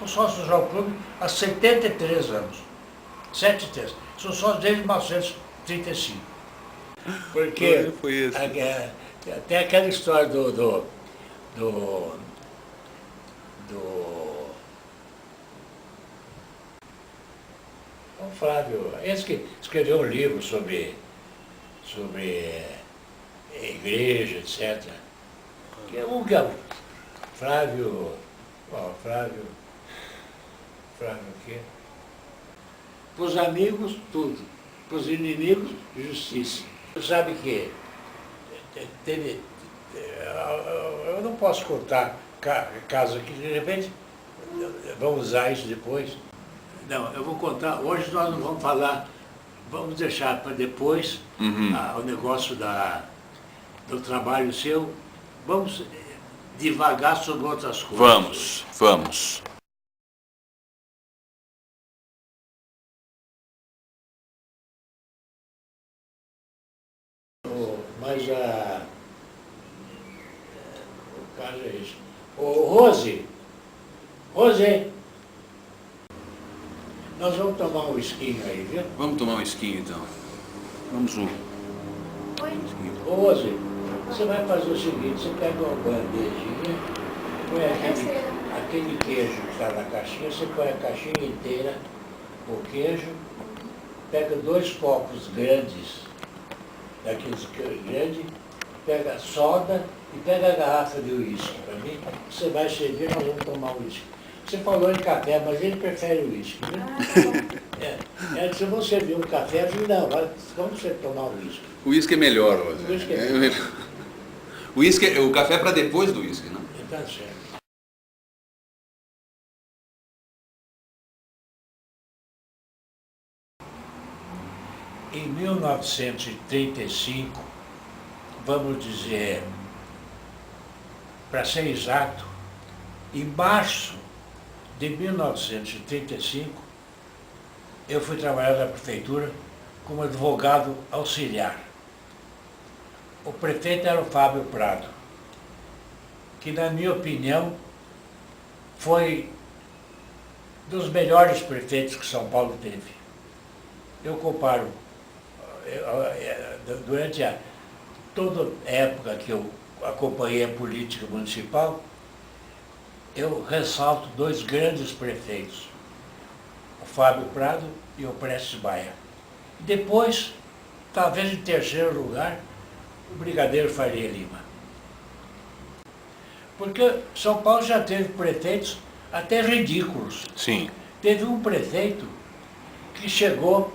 Sou sócio do Jornal Clube há 73 anos. 73. Sou sócio desde 1935. Porque Foi esse? tem aquela história do o Flávio, esse que escreveu um livro sobre igreja, etc. Que é o Flávio, Flávio o quê? Para os amigos, tudo. Para os inimigos, justiça. Você sabe que teve, eu não posso contar casos aqui, de repente, vamos usar isso depois. Não, eu vou contar, hoje nós não vamos falar, vamos deixar para depois o negócio do trabalho seu, vamos devagar sobre outras coisas. Vamos. Mas o caso é isso. Rose, nós vamos tomar um esquinho aí, viu? Vamos tomar um esquinho então. Vamos um. Rose, você vai fazer o seguinte, você pega uma bandejinha, põe aquele queijo que está na caixinha, você põe a caixinha inteira, o queijo, pega 2 copos grandes, daqueles grandes, pega soda e pega a garrafa de uísque para mim, você vai servir, nós vamos tomar uísque. Você falou em café, mas ele prefere uísque, né? Se eu vou servir um café, eu digo, não, vamos você tomar uísque. O uísque é melhor, Rose. O uísque é melhor. O café é para depois do uísque, né? Tá certo. Em 1935, vamos dizer, para ser exato, em março de 1935, eu fui trabalhar na prefeitura como advogado auxiliar. O prefeito era o Fábio Prado, que, na minha opinião, foi dos melhores prefeitos que São Paulo teve. Eu comparo, durante toda a época que eu acompanhei a política municipal, eu ressalto 2 grandes prefeitos, o Fábio Prado e o Prestes Maia. Depois, talvez em terceiro lugar, o Brigadeiro Faria Lima. Porque São Paulo já teve prefeitos até ridículos. Sim. Teve um prefeito que chegou,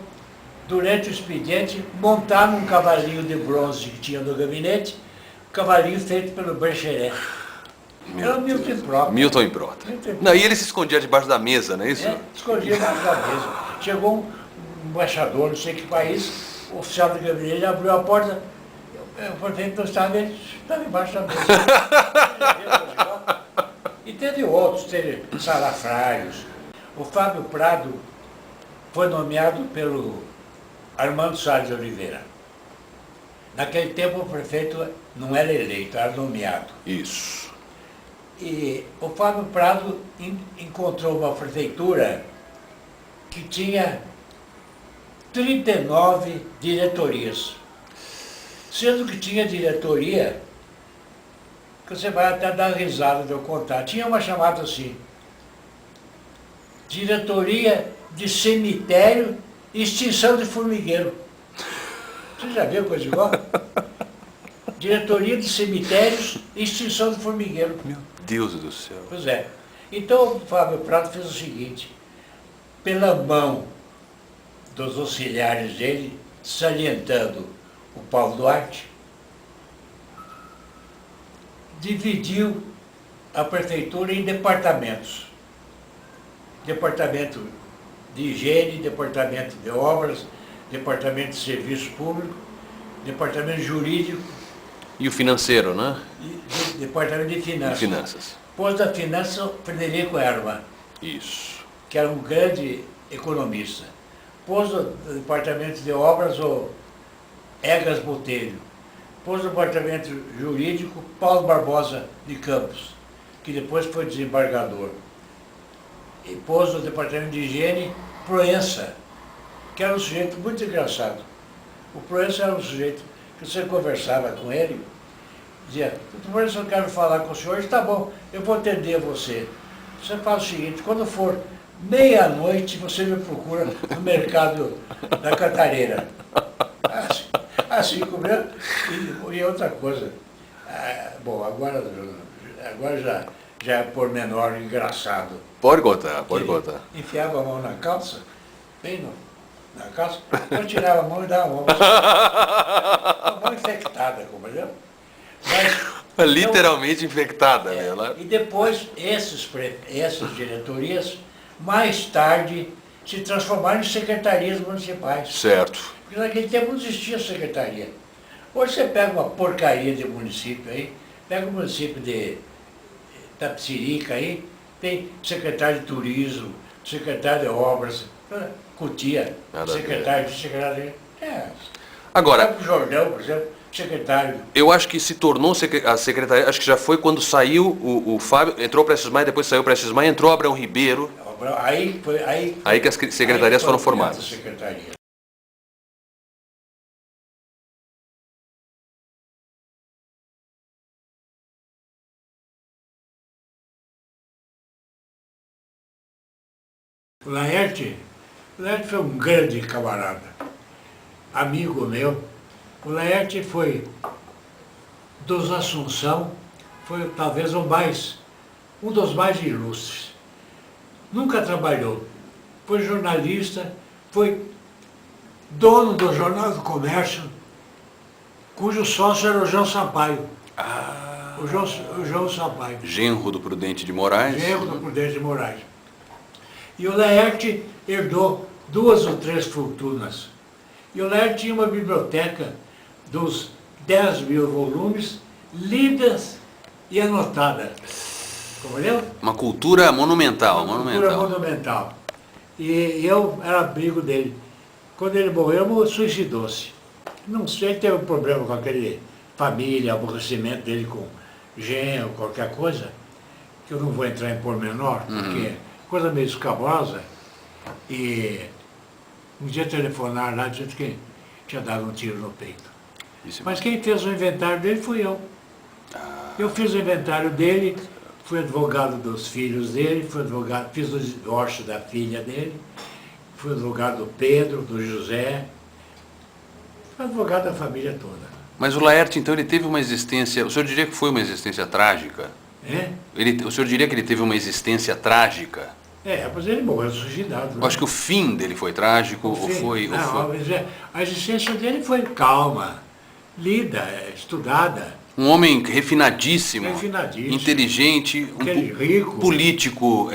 durante o expediente, montar num cavalinho de bronze que tinha no gabinete, cavalinho feito pelo Brecheret. Era o Milton Improta. Milton Improta. Não, e ele se escondia debaixo da mesa, não é isso? Escondia debaixo da mesa. Chegou um embaixador, não sei que país, o oficial do gabinete, ele abriu a porta, o prefeito não estava, ele estava embaixo da mesa. E teve outros, teve salafrários. O Fábio Prado foi nomeado pelo Armando Salles de Oliveira. Naquele tempo o prefeito não era eleito, era nomeado. Isso. E o Fábio Prado encontrou uma prefeitura que tinha 39 diretorias. Sendo que tinha diretoria, que você vai até dar risada de eu contar, tinha uma chamada assim, Diretoria de Cemitério e Extinção de Formigueiro. Você já viu coisa igual? Diretoria de Cemitérios e Extinção de Formigueiro. Meu Deus do céu. Pois é. Então o Fábio Prado fez o seguinte, pela mão dos auxiliares dele, salientando o Paulo Duarte, dividiu a prefeitura em departamentos. Departamento de higiene, departamento de obras, departamento de serviço público, departamento jurídico. E o financeiro, né? E departamento de finanças. Finanças. Pôs da finança o Frederico Erma, Isso. que era um grande economista. Pôs o departamento de obras o Egas Botelho. Pôs o departamento jurídico Paulo Barbosa de Campos, que depois foi desembargador. e pôs no departamento de higiene Proença, que era um sujeito muito engraçado. O Proença era um sujeito que você conversava com ele, dizia, Proença, eu quero falar com o senhor, tá bom, eu vou atender você. Você faz o seguinte, quando for meia-noite, você me procura no mercado da Cantareira. Assim como eu. E outra coisa, bom, agora já é pormenor engraçado. Pode contar, pode contar. Enfiava a mão na calça, na calça, eu tirava a mão e dava a mão. Uma mão infectada, compreendeu? Mas, literalmente infectada, né? e depois, essas diretorias, mais tarde, se transformaram em secretarias municipais. Certo. Porque naquele tempo não existia secretaria. Hoje você pega uma porcaria de município aí, pega o município de Tapicirica aí, tem secretário de turismo, secretário de obras, Cotia, secretário de... Agora, o Jordão, por exemplo, secretário. eu acho que se tornou a secretaria, acho que já foi quando saiu o Fábio, entrou o Prestes Maia, depois saiu o Prestes Maia, entrou Abrão Ribeiro. Aí que as secretarias foram formadas. Secretaria. O Laerte foi um grande camarada, amigo meu. O Laerte foi, dos Assunção, foi talvez um dos mais ilustres. Nunca trabalhou, foi jornalista, foi dono do Jornal do Comércio, cujo sócio era o João Sampaio. O João Sampaio. Genro do Prudente de Moraes. Genro do Prudente de Moraes. E o Laerte herdou 2 ou 3 fortunas. E o Laerte tinha uma biblioteca dos 10.000 volumes, lidas e anotadas. Compreendeu? Uma cultura monumental. Uma cultura monumental. E eu era amigo dele. Quando ele morreu, suicidou-se. Não sei, teve um problema com aquele família, aborrecimento dele com genro, qualquer coisa, que eu não vou entrar em pormenor, porque coisa meio escabrosa. E um dia telefonaram lá dizendo que tinha dado um tiro no peito. Mas quem fez o inventário dele fui eu. Eu fiz o inventário dele, fui advogado dos filhos dele, fiz o divórcio da filha dele, fui advogado do Pedro, do José, fui advogado da família toda. Mas o Laerte, então, ele teve uma existência, o senhor diria que foi uma existência trágica? O senhor diria que ele teve uma existência trágica? Mas ele morreu suicidado. Eu acho que o fim dele foi trágico, A existência dele foi calma, lida, estudada. Um homem refinadíssimo, inteligente, rico, político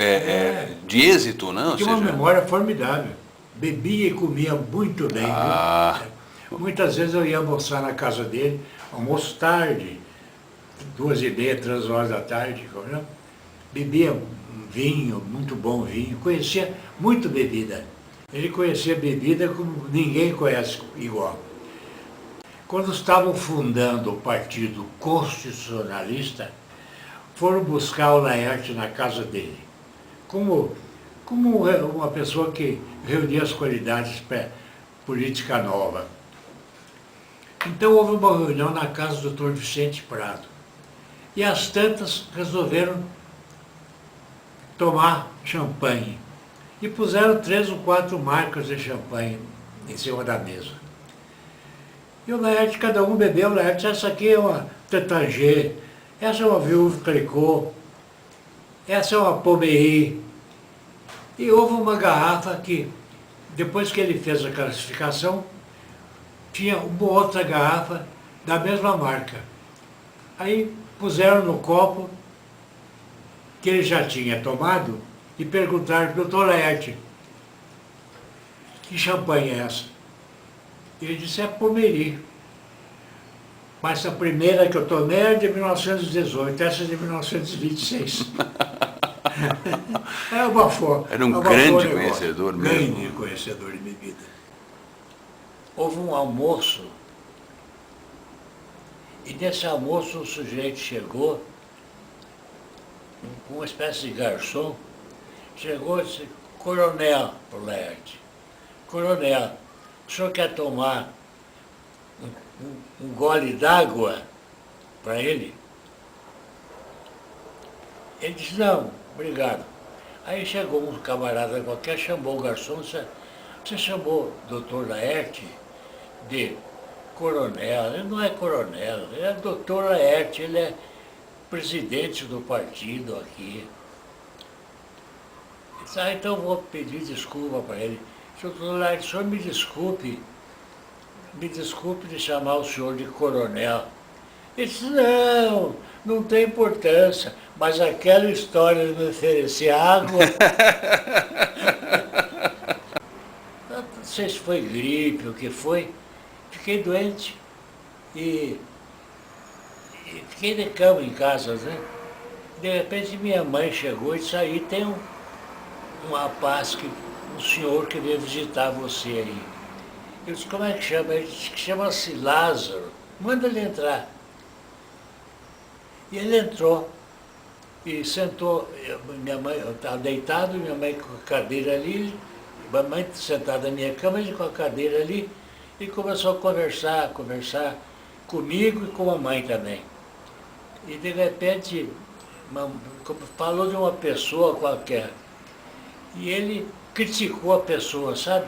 de êxito, não? Tinha uma memória formidável. Bebia e comia muito bem. Muitas vezes eu ia almoçar na casa dele, almoço tarde, 2h30, 3 horas da tarde. Bebia vinho, muito bom vinho, conhecia muito bebida. Ele conhecia bebida como ninguém conhece igual. Quando estavam fundando o Partido Constitucionalista, foram buscar o Laerte na casa dele, como uma pessoa que reunia as qualidades para política nova. Então houve uma reunião na casa do Dr. Vicente Prado. E as tantas resolveram tomar champanhe. E puseram 3 ou 4 marcas de champanhe em cima da mesa. E o Laerte, cada um bebeu. O Laerte, essa aqui é uma Taitangê, essa é uma Viúva Clicquot, essa é uma Pommery. E houve uma garrafa que, depois que ele fez a classificação, tinha uma outra garrafa da mesma marca. Aí puseram no copo que ele já tinha tomado e perguntaram para o Dr. Laerte, que champanhe é essa? Ele disse, é Pommery. Mas a primeira que eu tomei é de 1918, essa é de 1926. Era um grande conhecedor mesmo. Grande conhecedor de bebida. Houve um almoço, e nesse almoço o sujeito chegou com uma espécie de garçom chegou e disse, coronel, pro Laerte, coronel, o senhor quer tomar um gole d'água para ele? Ele disse, não, obrigado. Aí chegou um camarada qualquer, chamou o garçom e disse, você chamou o doutor Laerte de coronel? Ele não é coronel, ele é doutor Laerte, ele é presidente do partido aqui. Ele disse, então vou pedir desculpa para ele. Doutor Laerte, o senhor me desculpe de chamar o senhor de coronel. Ele disse, não, não tem importância, mas aquela história de me oferecer água... Não sei se foi gripe, o que foi, fiquei doente e fiquei de cama em casa, né? De repente minha mãe chegou e disse, aí tem um rapaz, um senhor que veio visitar você aí. Eu disse, como é que chama? Ele disse que chama-se Lázaro, manda ele entrar. E ele entrou e sentou, minha mãe, eu estava deitado, minha mãe com a cadeira ali, minha mãe sentada na minha cama, ele com a cadeira ali, e começou a conversar comigo e com a mãe também. E de repente falou de uma pessoa qualquer. E ele criticou a pessoa, sabe?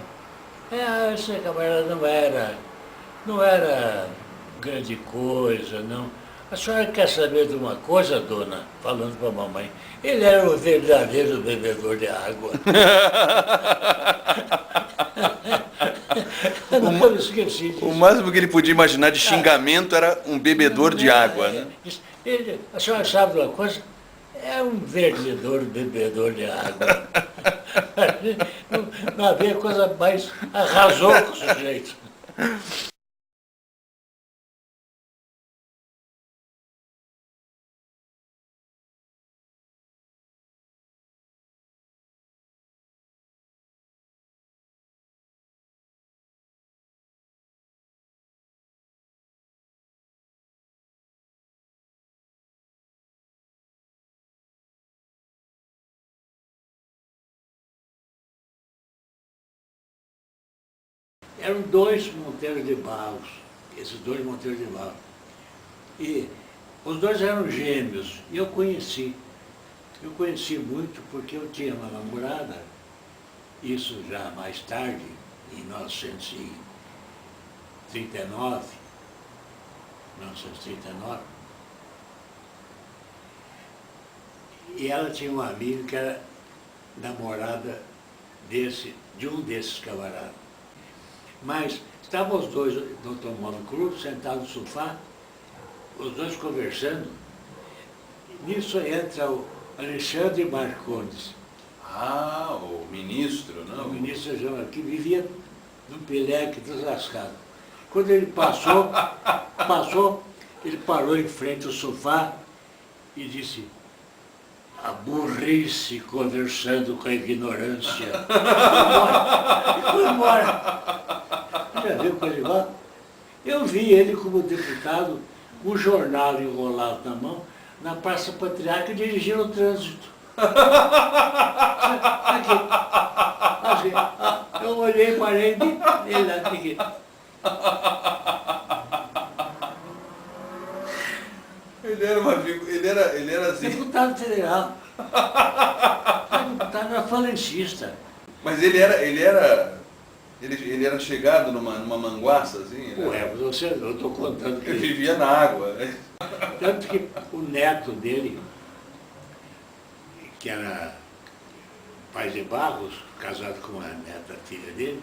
Esse camarada não era grande coisa, não. A senhora quer saber de uma coisa, dona? Falando para a mamãe. Ele era o verdadeiro bebedor de água. Eu nunca me esqueci disso. O máximo que ele podia imaginar de xingamento era um bebedor de água, né? A senhora sabe de uma coisa? É um verdadeiro bebedor de água. Não havia coisa mais... Arrasou com o sujeito. Eram dois Monteiros de Barros, esses dois Monteiros de Barros. E os dois eram gêmeos, e eu conheci. Eu conheci muito porque eu tinha uma namorada, isso já mais tarde, em 1939, e ela tinha uma amiga que era namorada de um desses camaradas. Mas estavam os dois no tomando clube, sentados no sofá, os dois conversando. Nisso entra o Alexandre Marcondes. Ah, o ministro, não? O ministro que vivia no Peleque deslascado. Quando ele passou, ele parou em frente ao sofá e disse, a burrice conversando com a ignorância. E foi embora. Já viu coisa igual? Eu vi ele como deputado, com um jornal enrolado na mão, na Praça Patriarca, dirigindo o trânsito. Aqui. Eu olhei, parei, ele aqui. Ele era assim. Deputado federal. Deputado era falancista. Mas ele era chegado numa manguaça, assim? Ué, eu estou contando que... Ele vivia na água, né? Tanto que o neto dele, que era pai de Barros, casado com a neta filha dele,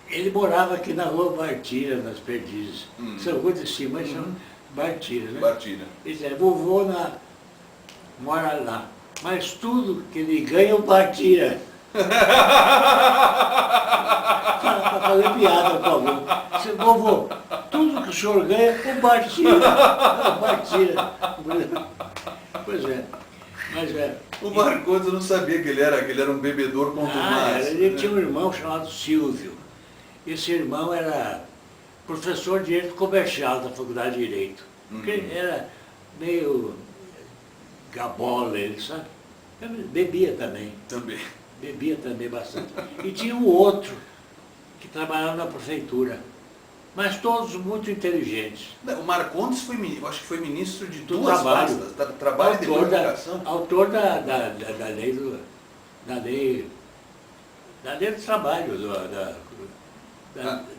ele morava aqui na rua Bartira, nas Perdizes. Essa rua de cima, mas chama Bartira, né? Bartira. Ele dizia, vovô mora lá, mas tudo que ele ganha, o Bartira. Para fazer piada, por favor. Disse, vovô, tudo que o senhor ganha, o Bartira. O Bartira. Pois é. Mas o Marcondes, eu não sabia que ele era um bebedor contumaz. Ele tinha um irmão chamado Silvio. Esse irmão era professor de Direito Comercial da Faculdade de Direito. Porque ele era meio gabola, ele, sabe? Eu bebia também. Também. Bebia também bastante. E tinha um outro que trabalhava na prefeitura. Mas todos muito inteligentes. O Marcondes foi, eu acho que foi ministro de Do duas trabalho. pastas, trabalho e depois educação. Autor da lei da lei do trabalho,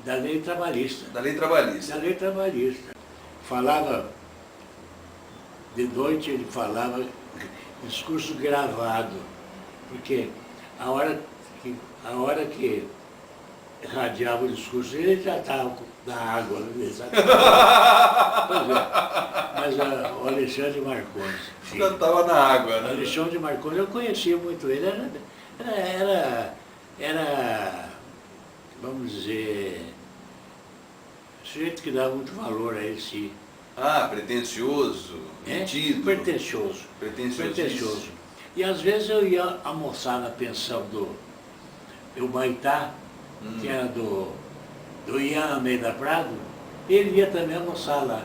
da lei trabalhista. Da lei trabalhista. Da lei trabalhista. Falava, de noite ele falava discurso gravado, porque a hora que radiava o discurso, ele já estava na água. Né? Pois é, mas o Alexandre Marcondes. Já estava na água, O né? Alexandre Marcondes, eu conhecia muito ele, era, vamos dizer, sujeito que dava muito valor a ele, sim. Ah, pretencioso, metido. Pretencioso. Pretencioso. E às vezes eu ia almoçar na pensão do Humaitá, que era do Ian Almeida Prado, ele ia também almoçar lá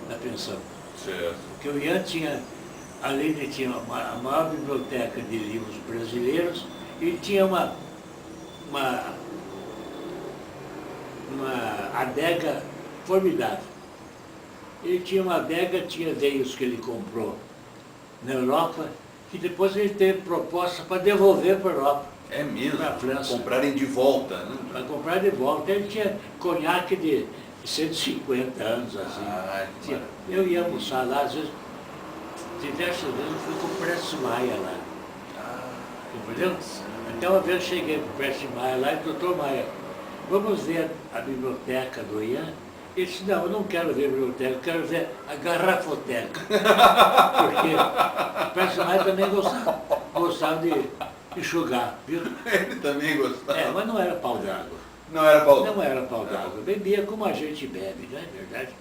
na pensão. Certo. Porque o Ian tinha, além de tinha a maior biblioteca de livros brasileiros, ele tinha uma adega formidável. Ele tinha uma adega, tinha veios que ele comprou na Europa, que depois ele teve proposta para devolver para a Europa. É mesmo? Para a França. Comprarem de volta, né? Para comprar de volta. Ele tinha conhaque de 150 anos, assim. Ah, Eu ia almoçar lá, às vezes, diversas vezes eu fui com o Prestes Maia lá. Entendeu? Então uma vez eu cheguei com o Prestes Maia lá e doutor Maia, vamos ver a biblioteca do Ian? Ele disse, não, eu não quero ver a biblioteca, eu quero ver a garrafoteca. Porque o Prestes Maia também gostava de enxugar, viu? Ele também gostava. Mas não era pau d'água. Não era Paulo. Não era pau d'água. Bebia como a gente bebe, não é verdade?